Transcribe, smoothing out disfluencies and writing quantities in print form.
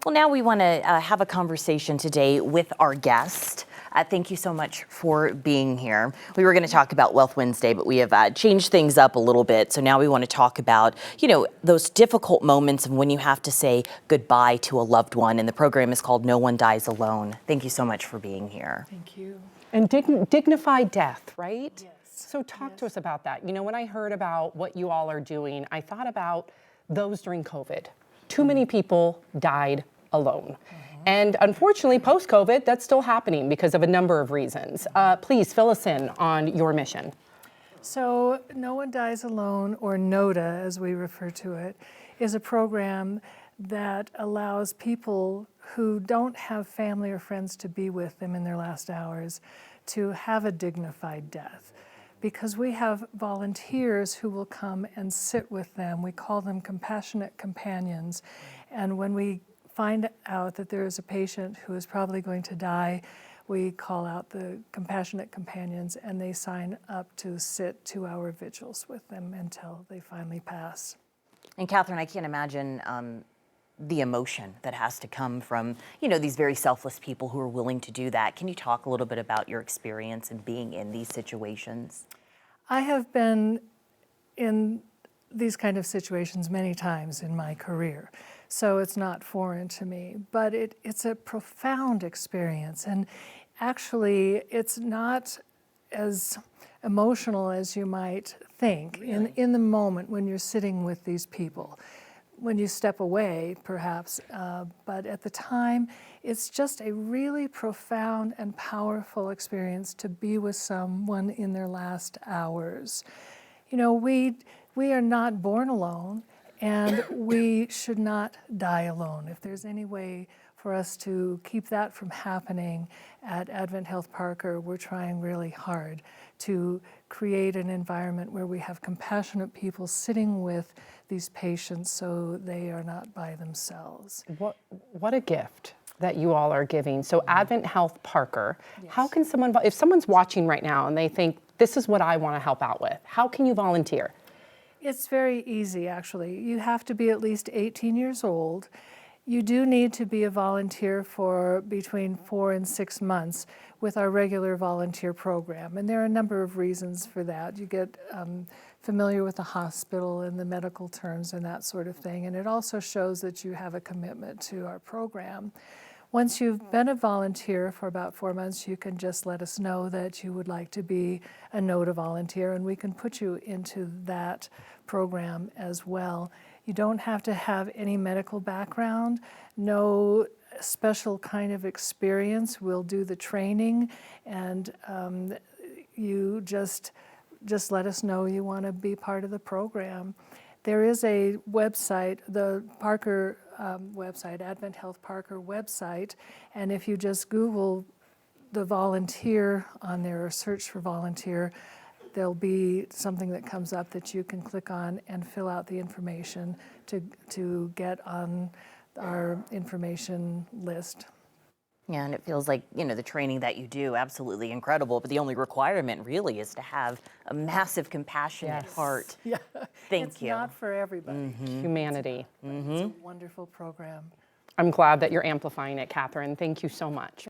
Well, now we want to have a conversation today with our guest. Thank you so much for being here. We were going to talk about Wealth Wednesday, but we have changed things up a little bit. So now we want to talk about, those difficult moments of when you have to say goodbye to a loved one. And the program is called No One Dies Alone. Thank you so much for being here. Thank you. And dignified death, right? Yes. So talk to us about that. When I heard about what you all are doing, I thought about those during COVID. Too many people died alone. And unfortunately, post-COVID, that's still happening because of a number of reasons. Please fill us in on your mission. So No One Dies Alone, or NODA as we refer to it, is a program that allows people who don't have family or friends to be with them in their last hours to have a dignified death. Because we have volunteers who will come and sit with them. We call them compassionate companions. And when we find out that there is a patient who is probably going to die, we call out the compassionate companions and they sign up to sit 2-hour vigils with them until they finally pass. And Catherine, I can't imagine the emotion that has to come from, these very selfless people who are willing to do that. Can you talk a little bit about your experience in being in these situations? I have been in these kind of situations many times in my career, so it's not foreign to me, but it's a profound experience. And actually, it's not as emotional as you might think in the moment when you're sitting with these people. When you step away, perhaps, but at the time, it's just a really profound and powerful experience to be with someone in their last hours. We are not born alone, and we should not die alone. If there's any way for us to keep that from happening at Advent Health Parker, we're trying really hard to create an environment where we have compassionate people sitting with these patients so they are not by themselves. What a gift that you all are giving. So Advent Health Parker, how can someone, if someone's watching right now and they think, this is what I want to help out with, how can you volunteer? It's very easy, actually. You have to be at least 18 years old. You do need to be a volunteer for between 4 and 6 months with our regular volunteer program. And there are a number of reasons for that. You get familiar with the hospital and the medical terms and that sort of thing. And it also shows that you have a commitment to our program. Once you've been a volunteer for about 4 months, you can just let us know that you would like to be a NODA volunteer, and we can put you into that program as well. You don't have to have any medical background, no special kind of experience. We'll do the training, and you just let us know you want to be part of the program. There is a website, the Parker website, Advent Health Parker website, and if you just Google the volunteer on there or search for volunteer, there'll be something that comes up that you can click on and fill out the information to get on our information list. Yeah, and it feels like, the training that you do, absolutely incredible, but the only requirement really is to have a massive compassionate heart. Yeah. Thank you. It's not for everybody. Humanity. It's a wonderful program. I'm glad that you're amplifying it, Catherine. Thank you so much.